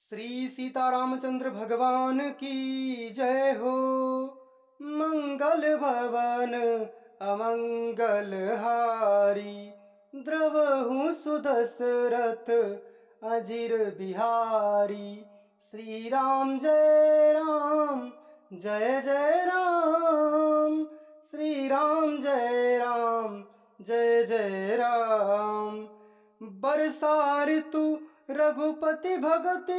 श्री सीता रामचंद्र भगवान की जय हो। मंगल भवन अमंगल हारी, द्रवहु सुदशरथ अजिर बिहारी। श्री राम जय राम, जय जय राम। श्री राम जय राम, जय जय राम। बरसा ऋतु रघुपति भगति,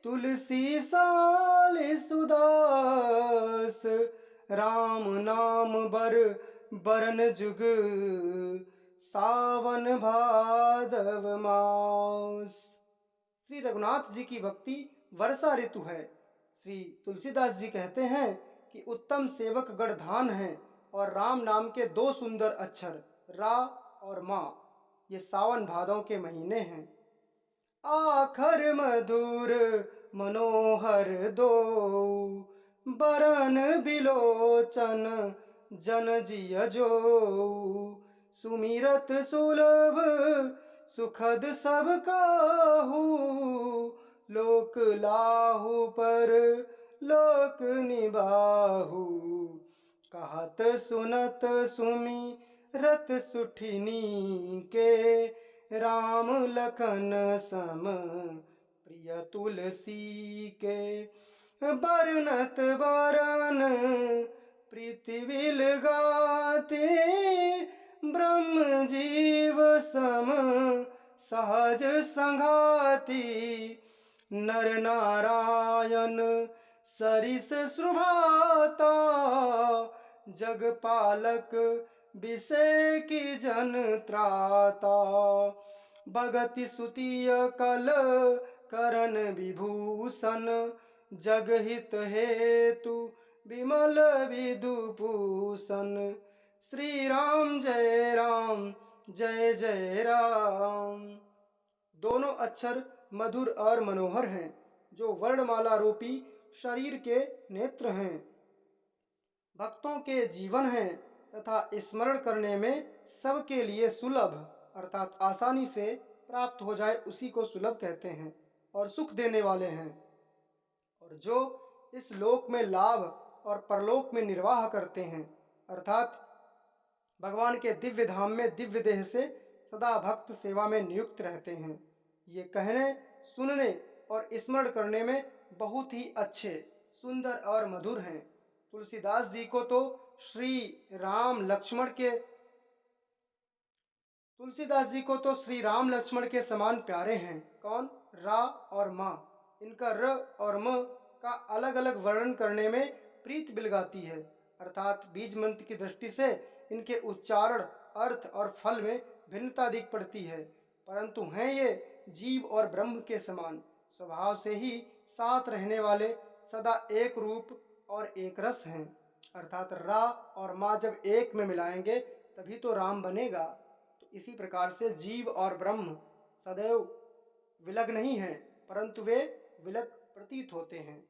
तुलसी साल सुदास। राम नाम बरन जुग, सावन भादव मास। श्री रघुनाथ जी की भक्ति वर्षा ऋतु है। श्री तुलसीदास जी कहते हैं कि उत्तम सेवक गण धान है और राम नाम के दो सुंदर अक्षर रा और मा, ये सावन भादों के महीने हैं। आखर मधुर मनोहर दो, बरन बिलोचन जन जिय जो। सुमिरत सुलभ सुखद सब काहू, लोक लाहू पर लोक निबाहू। कहत सुनत सुमिरत सुठिनी के, राम लखन सम प्रिय तुलसी के। बरनत बरन पृथ्वी गाते, ब्रह्म जीव सम सहज संघाती। नर नारायण सरिस सुभाता, जगपालक विषय की जन त्राता। भगति सुतिय कल करन विभूषण, जगहित हेतु विमल विदुभूषण। श्री राम जय राम, जय जय राम। दोनों अक्षर मधुर और मनोहर हैं, जो वर्णमाला रूपी शरीर के नेत्र हैं, भक्तों के जीवन हैं तथा स्मरण करने में सबके लिए सुलभ अर्थात आसानी से प्राप्त हो जाए उसी को सुलभ कहते हैं और सुख देने वाले हैं। और जो इस लोक में लाभ और परलोक में निर्वाह करते हैं अर्थात भगवान के दिव्य धाम में दिव्य देह से सदा भक्त सेवा में नियुक्त रहते हैं। ये कहने सुनने और स्मरण करने में बहुत ही अच्छे, सुंदर और मधुर हैं। तुलसीदास जी को तो श्री राम लक्ष्मण के समान प्यारे हैं। कौन? रा और माँ। इनका र और म का अलग अलग वर्णन करने में प्रीत बिलगाती है अर्थात बीज मंत्र की दृष्टि से इनके उच्चारण, अर्थ और फल में भिन्नता दिख पड़ती है, परंतु हैं ये जीव और ब्रह्म के समान, स्वभाव से ही साथ रहने वाले, सदा एक रूप और एक रस हैं। अर्थात रा और माँ जब एक में मिलाएंगे तभी तो राम बनेगा। तो इसी प्रकार से जीव और ब्रह्म सदैव विलग नहीं हैं, परंतु वे विलग प्रतीत होते हैं।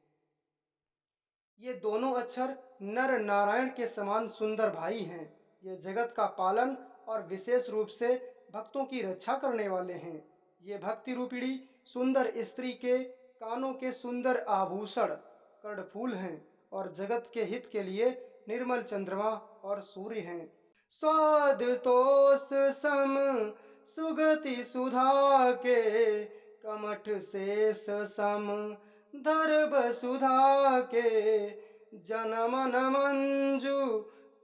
ये दोनों अक्षर नर नारायण के समान सुंदर भाई हैं। ये जगत का पालन और विशेष रूप से भक्तों की रक्षा करने वाले हैं। ये भक्ति रूपिणी सुंदर स्त्री के कानों के सुंदर आभूषण कर्णफूल हैं और जगत के हित के लिए निर्मल चंद्रमा और सूर्य हैं। स्वाद तोष सम सुगति सुधा के, कमठ शेष सम दर्भ सुधा के। जनमन मंजू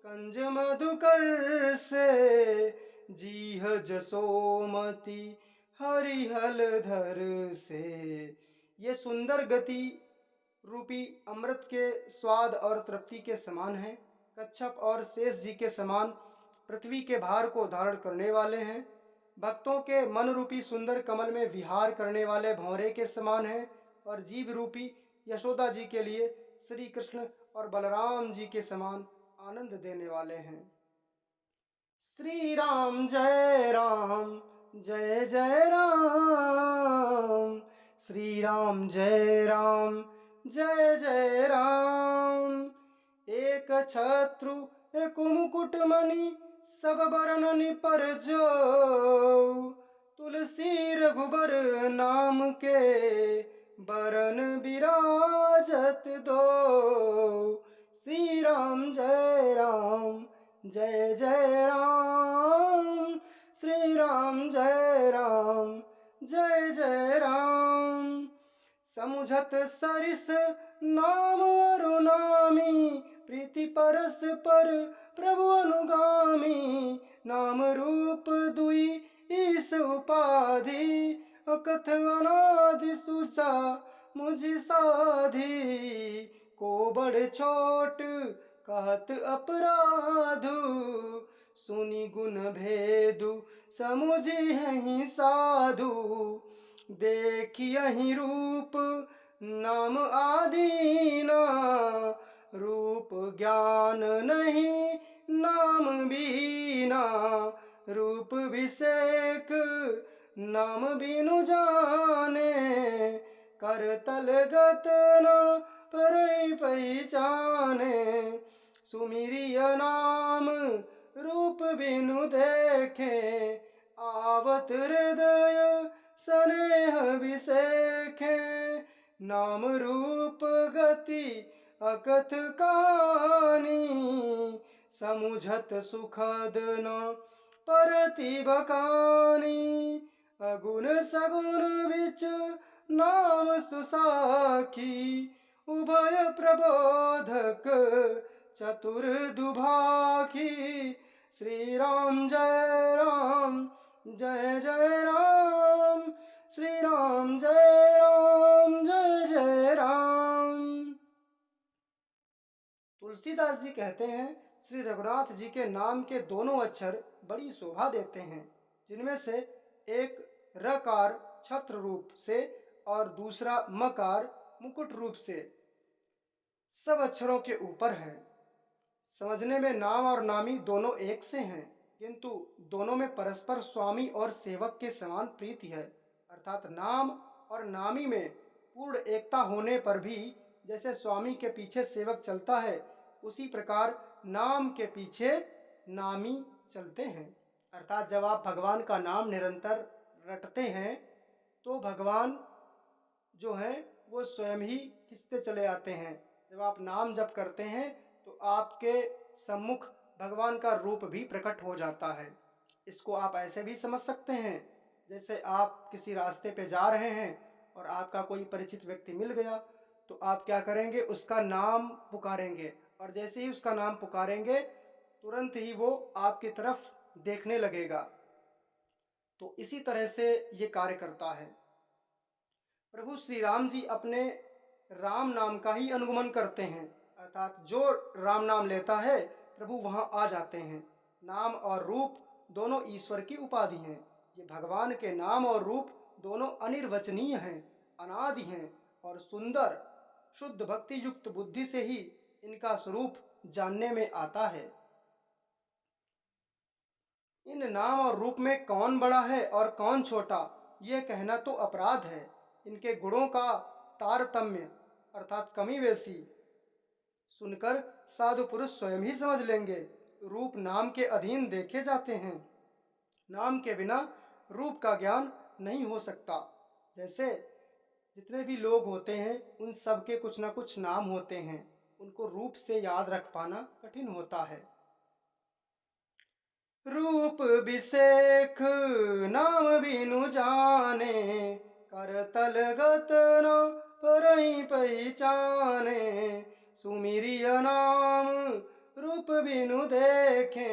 कंज मधुकर से, जीह जसोमति हरिहल धर से। ये सुंदर गति रूपी अमृत के स्वाद और तृप्ति के समान है। कच्छप और शेष जी के समान पृथ्वी के भार को धारण करने वाले हैं। भक्तों के मन रूपी सुंदर कमल में विहार करने वाले भंवरे के समान हैं और जीव रूपी यशोदा जी के लिए श्री कृष्ण और बलराम जी के समान आनंद देने वाले हैं। श्री राम जय राम, जय जय राम। श्री राम जय राम, जय जय राम। एक छत्रु एक मुकुट मणि, सब बरननि पर जो। तुलसी रघुबर नाम के, बरन विराजत दो। श्री राम जय राम, जय जय राम। श्री राम जय राम, जय जय राम। समुझत सरिस नाम अरु नामी, प्रीति परस पर प्रभु अनुगामी। नाम रूप दुई ईस उपाधि, अकथ अनादि सुजा मुझ साधी। को बड़ छोट कहत अपराधु, सुनि गुण भेदु समुझी हहीं साधु। देखियहि रूप नाम आदीना, रूप ज्ञान नहीं नाम बीना। रूप विषेक नाम बिनु जाने, कर तलगत न परई पहचाने। सुमिरिय नाम रूप बिनु देखे, आवत हृदय स्नेह विसेखे। नाम रूप गति अकथ कहानी, समुझत सुखद न परति बखानी। अगुण सगुण बिच नाम सुसाखी, उभय प्रबोधक चतुर दुभाखी। श्री राम जय राम, जय जय राम। श्री राम जय राम, जय जय राम। तुलसीदास जी कहते हैं, श्री रघुनाथ जी के नाम के दोनों अक्षर बड़ी शोभा देते हैं, जिनमें से एक रकार छत्र रूप से और दूसरा मकार मुकुट रूप से सब अक्षरों के ऊपर है। समझने में नाम और नामी दोनों एक से हैं, किंतु दोनों में परस्पर स्वामी और सेवक के समान प्रीति है। अर्थात नाम और नामी में पूर्ण एकता होने पर भी जैसे स्वामी के पीछे सेवक चलता है, उसी प्रकार नाम के पीछे नामी चलते हैं। अर्थात जब आप भगवान का नाम निरंतर रटते हैं तो भगवान जो है वो स्वयं ही खिंचते चले आते हैं। जब आप नाम जप करते हैं तो आपके सम्मुख भगवान का रूप भी प्रकट हो जाता है। इसको आप ऐसे भी समझ सकते हैं, जैसे आप किसी रास्ते पे जा रहे हैं और आपका कोई परिचित व्यक्ति मिल गया तो आप क्या करेंगे, उसका नाम पुकारेंगे, और जैसे ही उसका नाम पुकारेंगे तुरंत ही वो आपकी तरफ देखने लगेगा। तो इसी तरह से ये कार्य करता है। प्रभु श्री राम जी अपने राम नाम का ही अनुगमन करते हैं, अर्थात जो राम नाम लेता है प्रभु वहां आ जाते हैं। नाम और रूप दोनों ईश्वर की उपाधि हैं। ये भगवान के नाम और रूप दोनों अनिर्वचनीय हैं, अनादि हैं और सुंदर। शुद्ध भक्ति युक्त बुद्धि से ही इनका स्वरूप जानने में आता है। इन नाम और रूप में कौन बड़ा है और कौन छोटा, यह कहना तो अपराध है। इनके गुणों का तारतम्य अर्थात कमी बेसी सुनकर साधु पुरुष स्वयं ही समझ लेंगे। रूप नाम के अधीन देखे जाते हैं, नाम के बिना रूप का ज्ञान नहीं हो सकता। जैसे जितने भी लोग होते हैं उन सब के कुछ ना कुछ नाम होते हैं, उनको रूप से याद रख पाना कठिन होता है। रूप विसेख नाम बिनु जाने, कर तलगत न परई पहचाने। सुमिरिय नाम रूप बिनु देखे,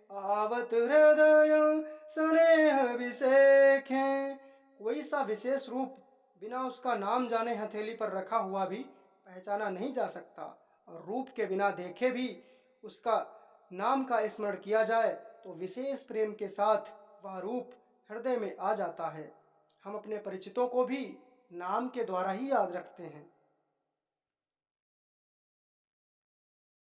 आवत हृदय स्नेह विसेखे। कोई सा विशेष रूप बिना उसका नाम जाने हथेली पर रखा हुआ भी पहचाना नहीं जा सकता, और रूप के बिना देखे भी उसका नाम का स्मरण किया जाए तो विशेष प्रेम के साथ वह रूप हृदय में आ जाता है। हम अपने परिचितों को भी नाम के द्वारा ही याद रखते हैं।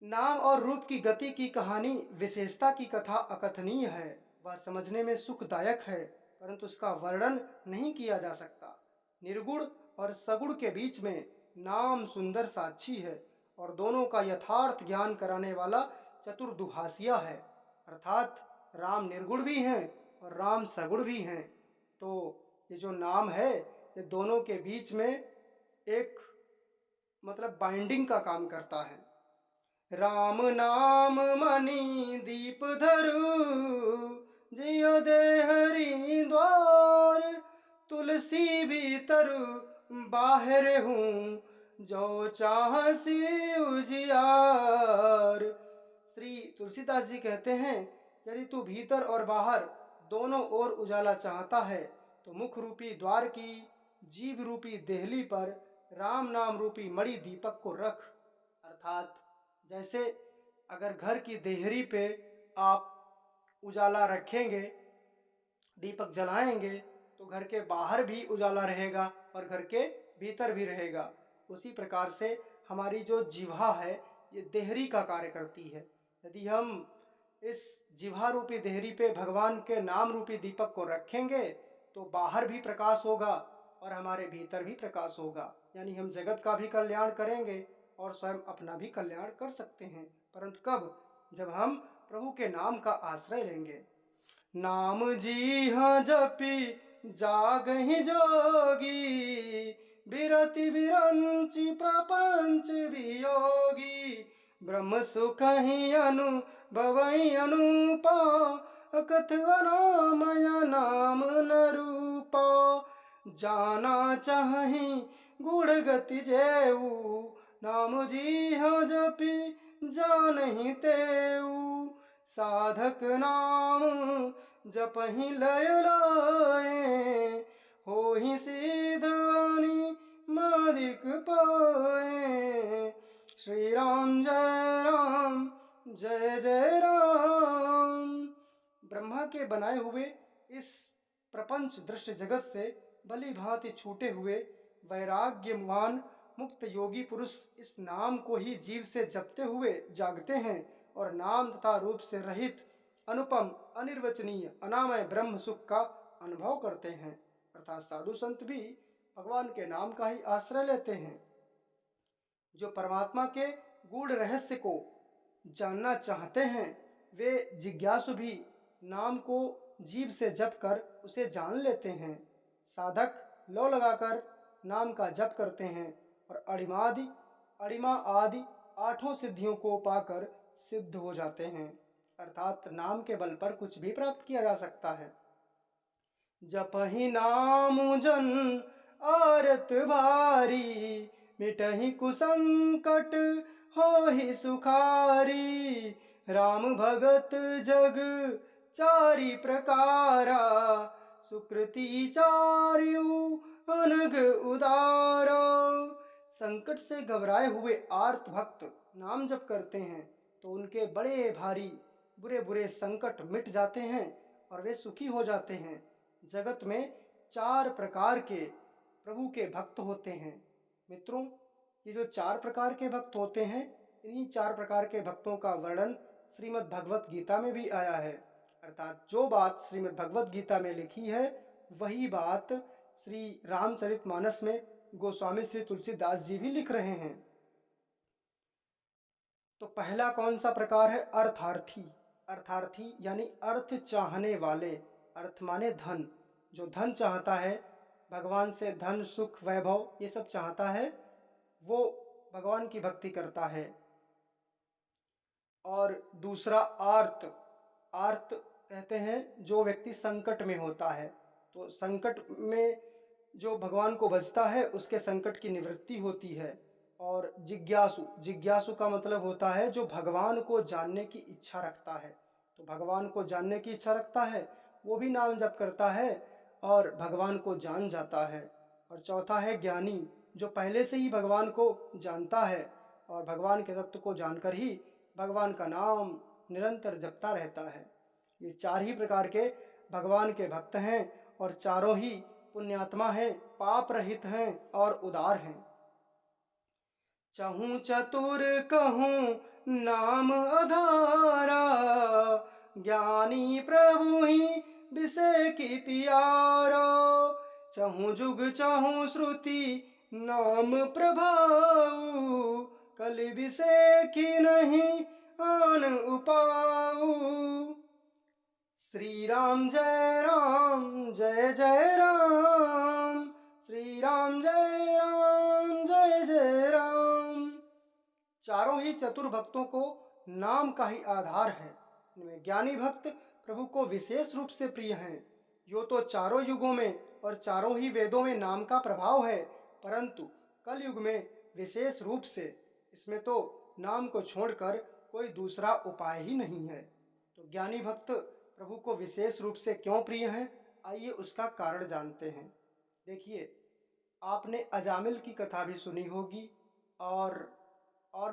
नाम और रूप की गति की कहानी, विशेषता की कथा अकथनीय है। वह समझने में सुखदायक है, परंतु उसका वर्णन नहीं किया जा सकता। निर्गुण और सगुण के बीच में नाम सुंदर साक्षी है और दोनों का यथार्थ ज्ञान कराने वाला चतुर्दुभाषिया है। अर्थात राम निर्गुण भी हैं और राम सगुण भी हैं। तो ये जो नाम है ये दोनों के बीच में एक मतलब बाइंडिंग का काम करता है। राम नाम मणि दीप धरु, जियो दे हरि द्वार, तुलसी भीतरु बाहर हूँ, जो चाहसी उजियार। श्री तुलसीदास जी कहते हैं, यदि तू भीतर और बाहर दोनों ओर उजाला चाहता है तो मुख रूपी द्वार की जीभ रूपी देहली पर राम नाम रूपी मणि दीपक को रख। अर्थात जैसे अगर घर की देहरी पे आप उजाला रखेंगे, दीपक जलाएंगे, तो घर के बाहर भी उजाला रहेगा और घर के भीतर भी रहेगा। उसी प्रकार से हमारी जो जिह्वा है ये देहरी का कार्य करती है। यदि हम इस जिह्वा रूपी देहरी पे भगवान के नाम रूपी दीपक को रखेंगे तो बाहर भी प्रकाश होगा और हमारे भीतर भी प्रकाश होगा, यानी हम जगत का भी कल्याण करेंगे और स्वयं अपना भी कल्याण कर सकते हैं। परंतु कब? जब हम प्रभु के नाम का आश्रय लेंगे। नाम जी हाँ जपी जागहि जोगी, बिरति बिरंचि प्रपंच वियोगी, ब्रह्म सुख ही अनुभवहि अनुपा, अकथ अनामय नाम न रूपा, जाना चाहि गुण गति जेऊ, नाम जी हाँ जपी जानहि तेऊ, साधक नाम जपहि लय लाए, होहि सिद्धवाणी मादिक पाए। श्री राम जय राम जय जय राम। ब्रह्मा के बनाए हुए इस प्रपंच दृश्य जगत से भली भांति छूटे हुए वैराग्यवान मुक्त योगी पुरुष इस नाम को ही जीव से जपते हुए जागते हैं और नाम तथा रूप से रहित अनुपम अनिर्वचनीय अनामय ब्रह्म सुख का अनुभव करते हैं। अर्थात साधु संत भी भगवान के नाम का ही आश्रय लेते हैं। जो परमात्मा के गूढ़ रहस्य को जानना चाहते हैं वे जिज्ञासु भी नाम को जीभ से जप कर उसे जान लेते हैं। साधक लौ लगाकर नाम का जप करते हैं और अणिमा आदि आठों सिद्धियों को पाकर सिद्ध हो जाते हैं। अर्थात नाम के बल पर कुछ भी प्राप्त किया जा सकता है। जपहि नाम जन आरत भारी, मिटहि कुसंकट होहि सुखारी, राम भगत जग चारि प्रकारा, सुकृति चार्यु अनग उदारा। संकट से घबराए हुए आर्त भक्त नाम जप करते हैं तो उनके बड़े भारी बुरे बुरे संकट मिट जाते हैं और वे सुखी हो जाते हैं। जगत में 4 प्रकार के प्रभु के भक्त होते हैं। मित्रों, ये जो 4 प्रकार के भक्त होते हैं, इन्हीं 4 प्रकार के भक्तों का वर्णन श्रीमद् भगवत गीता में भी आया है। अर्थात जो बात श्रीमद् भगवत गीता में लिखी है वही बात श्री रामचरितमानस में गोस्वामी श्री तुलसीदास जी भी लिख रहे हैं। तो पहला कौन सा प्रकार है? अर्थार्थी। अर्थार्थी यानी अर्थ चाहने वाले। अर्थ माने धन। जो धन चाहता है, भगवान से धन सुख वैभव ये सब चाहता है, वो भगवान की भक्ति करता है। और दूसरा आर्त। आर्त कहते हैं जो व्यक्ति संकट में होता है, तो संकट में जो भगवान को भजता है उसके संकट की निवृत्ति होती है। और जिज्ञासु। जिज्ञासु का मतलब होता है जो भगवान को जानने की इच्छा रखता है। तो भगवान को जानने की इच्छा रखता है वो भी नाम जप करता है और भगवान को जान जाता है। और चौथा है ज्ञानी, जो पहले से ही भगवान को जानता है और भगवान के तत्व को जानकर ही भगवान का नाम निरंतर जपता रहता है। ये 4 ही प्रकार के भगवान के भक्त हैं और चारों ही पुण्यात्मा हैं, पाप रहित हैं और उदार हैं। चहूँ चतुर कहूँ नाम आधारा, ज्ञानी प्रभु ही विषय की पियारा, चहूँ जुग चहूँ श्रुति नाम प्रभाऊ, कलि विषय की नहीं आन उपाऊ। श्री राम जय राम जय जय राम, श्री राम जय राम चारों ही चतुर भक्तों को नाम का ही आधार है। इनमें ज्ञानी भक्त प्रभु को विशेष रूप से प्रिय हैं। यो तो चारों युगों में और चारों ही वेदों में नाम का प्रभाव है, परंतु कल युग में विशेष रूप से इसमें तो नाम को छोड़कर कोई दूसरा उपाय ही नहीं है। तो ज्ञानी भक्त प्रभु को विशेष रूप से क्यों प्रिय हैं, आइए उसका कारण जानते हैं। देखिए, आपने अजामिल की कथा भी सुनी होगी और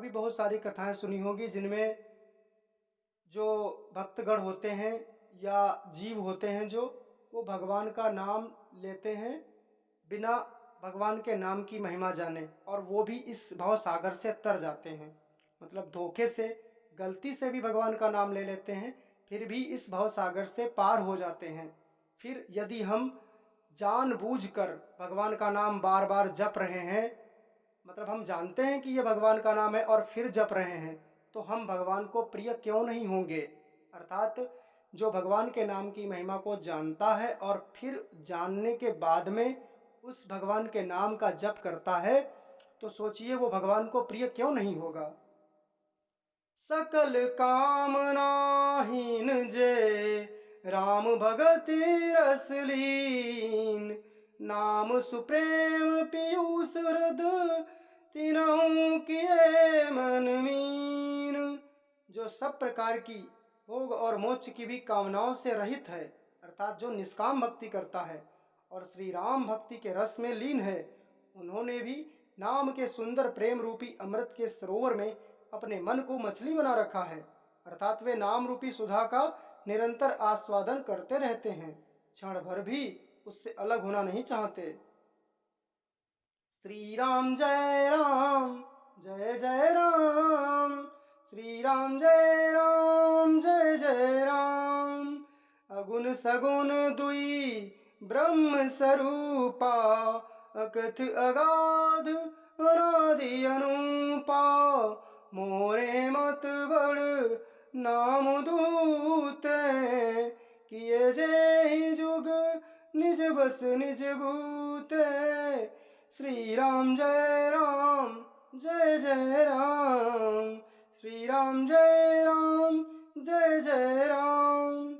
भी बहुत सारी कथाएं सुनी होगी, जिनमें जो भक्तगण होते हैं या जीव होते हैं जो वो भगवान का नाम लेते हैं बिना भगवान के नाम की महिमा जाने, और वो भी इस भव सागर से तर जाते हैं। मतलब धोखे से, गलती से भी भगवान का नाम ले लेते हैं, फिर भी इस भव सागर से पार हो जाते हैं। फिर यदि हम जानबूझकर भगवान का नाम बार बार जप रहे हैं, मतलब हम जानते हैं कि ये भगवान का नाम है और फिर जप रहे हैं, तो हम भगवान को प्रिय क्यों नहीं होंगे। अर्थात जो भगवान के नाम की महिमा को जानता है और फिर जानने के बाद में उस भगवान के नाम का जप करता है, तो सोचिए वो भगवान को प्रिय क्यों नहीं होगा। सकल कामनाहीन जय राम भगति रस लीन, नाम सुप्रेम पीयूष हृद तीनों किए मन मीन। जो सब प्रकार की भोग और मोक्ष की भी कामनाओं से रहित है, अर्थात जो निष्काम भक्ति करता है और श्री राम भक्ति के रस में लीन है, उन्होंने भी नाम के सुंदर प्रेम रूपी अमृत के सरोवर में अपने मन को मछली बना रखा है। अर्थात वे नाम रूपी सुधा का निरंतर आस्वादन करते रहते हैं, क्षण भर भी उससे अलग होना नहीं चाहते। श्री राम जय राम जय जय राम, श्री राम जय राम जय जय राम। अगुण सगुण दुई ब्रह्म स्वरूपा, अकथ अगाध अनादि अनुपा। मोरे मत बड़ नाम दूते, किए जे जुग निज बस निज भूते। श्री राम जय राम जय जय राम, श्री राम जय राम जय जय राम।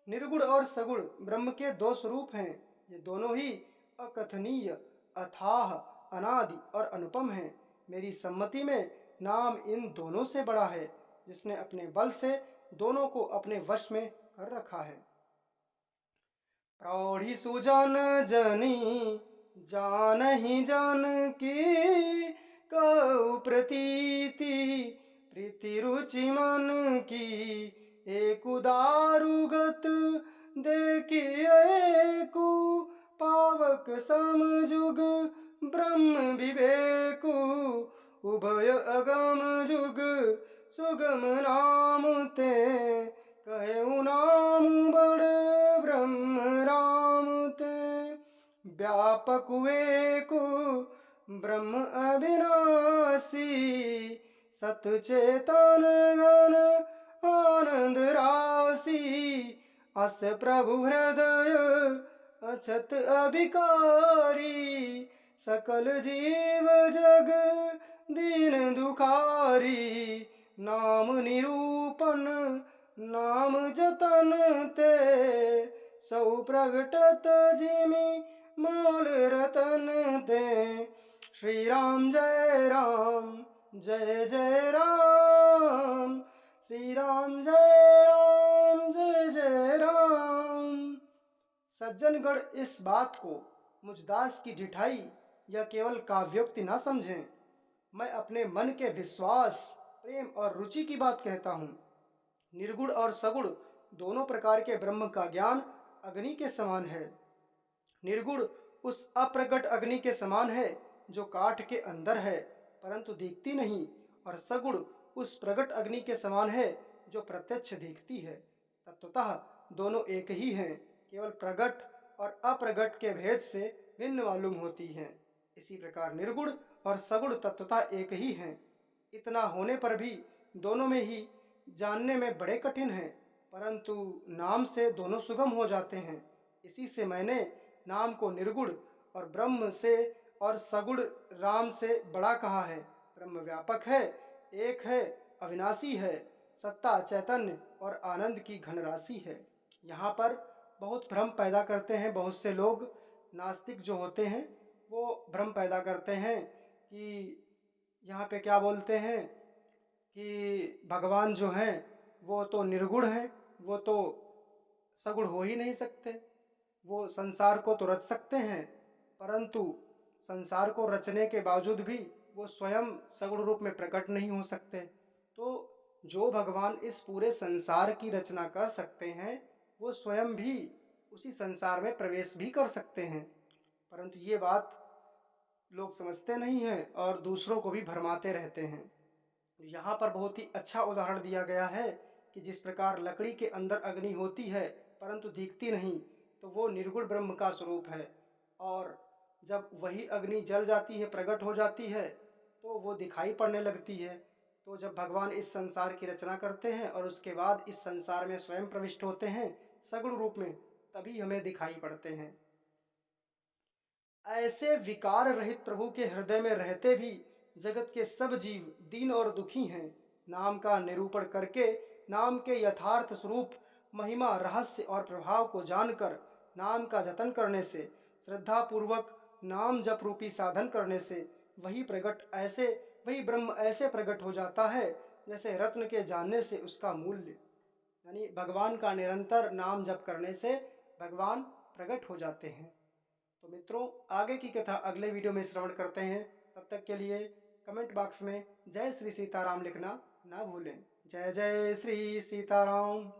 निर्गुण और सगुण ब्रह्म के दो स्वरूप हैं। ये दोनों ही अकथनीय, अथाह, अनादि और अनुपम हैं। मेरी सम्मति में नाम इन दोनों से बड़ा है, जिसने अपने बल से दोनों को अपने वश में कर रखा है। प्रौढ़ी सुजान जनी जान ही जान की, कऊ प्रतीति प्रीति रुचि मन की। एक उदारुगत देखी एकु, पावक समजुग ब्रह्म विवेकु। उभय अगम जुग सुगम नाम ते, कहे नाम बड़ ब्रह्म राम ते। व्यापक वेकु ब्रह्म अविनाशी, सत चेतन घन आनंद राशि। अस प्रभु हृदय अछत अभिकारी, सकल जीव जग दीन दुखारी। नाम निरूपण नाम जतन ते, सौ प्रगटत जिमि मोल रतन ते। श्री राम जय राम जय जय राम, श्री राम जय जय राम। सज्जनगण इस बात को मुझदास की ढिठाई या केवल काव्योक्ति न समझें। मैं अपने मन के विश्वास, प्रेम और रुचि की बात कहता हूँ। निर्गुण और सगुण दोनों प्रकार के ब्रह्म का ज्ञान अग्नि के समान है। निर्गुण उस अप्रगट अग्नि के समान है जो काठ के अंदर है परंतु दिखती नहीं, और सगुण उस प्रगट अग्नि के समान है जो प्रत्यक्ष दिखती है। तत्वतः दोनों एक ही हैं, केवल प्रगट और अप्रगट के भेद से भिन्न मालूम होती हैं। इसी प्रकार निर्गुण और सगुण तत्वतः एक ही हैं। इतना होने पर भी दोनों में ही जानने में बड़े कठिन हैं, परंतु नाम से दोनों सुगम हो जाते हैं। इसी से मैंने नाम को निर्गुण और ब्रह्म से और सगुण राम से बड़ा कहा है। ब्रह्म व्यापक है, एक है, अविनाशी है, सत्ता चैतन्य और आनंद की घन राशि है। यहाँ पर बहुत भ्रम पैदा करते हैं बहुत से लोग, नास्तिक जो होते हैं वो भ्रम पैदा करते हैं कि यहाँ पे क्या बोलते हैं कि भगवान जो हैं वो तो निर्गुण हैं, वो तो सगुण हो ही नहीं सकते, वो संसार को तो रच सकते हैं परंतु संसार को रचने के बावजूद भी वो स्वयं सगुण रूप में प्रकट नहीं हो सकते। तो जो भगवान इस पूरे संसार की रचना कर सकते हैं वो स्वयं भी उसी संसार में प्रवेश भी कर सकते हैं, परंतु ये बात लोग समझते नहीं हैं और दूसरों को भी भरमाते रहते हैं। यहाँ पर बहुत ही अच्छा उदाहरण दिया गया है कि जिस प्रकार लकड़ी के अंदर अग्नि होती है परंतु दिखती नहीं, तो वो निर्गुण ब्रह्म का स्वरूप है, और जब वही अग्नि जल जाती है, प्रकट हो जाती है, तो वो दिखाई पड़ने लगती है। तो जब भगवान इस संसार की रचना करते हैं और उसके बाद इस संसार में स्वयं प्रविष्ट होते हैं सगुण रूप में, तभी हमें दिखाई पड़ते हैं। ऐसे विकार रहित प्रभु के हृदय में रहते भी जगत के सब जीव दीन और दुखी हैं। नाम का निरूपण करके नाम के यथार्थ स्वरूप, महिमा, रहस्य और प्रभाव को जानकर नाम का जतन करने से, श्रद्धा पूर्वक नाम जप रूपी साधन करने से वही ब्रह्म ऐसे प्रकट हो जाता है जैसे रत्न के जानने से उसका मूल्य। यानी भगवान का निरंतर नाम जप करने से भगवान प्रकट हो जाते हैं। तो मित्रों, आगे की कथा अगले वीडियो में श्रवण करते हैं। तब तक के लिए कमेंट बॉक्स में जय श्री सीताराम लिखना ना भूलें। जय जय श्री सीताराम।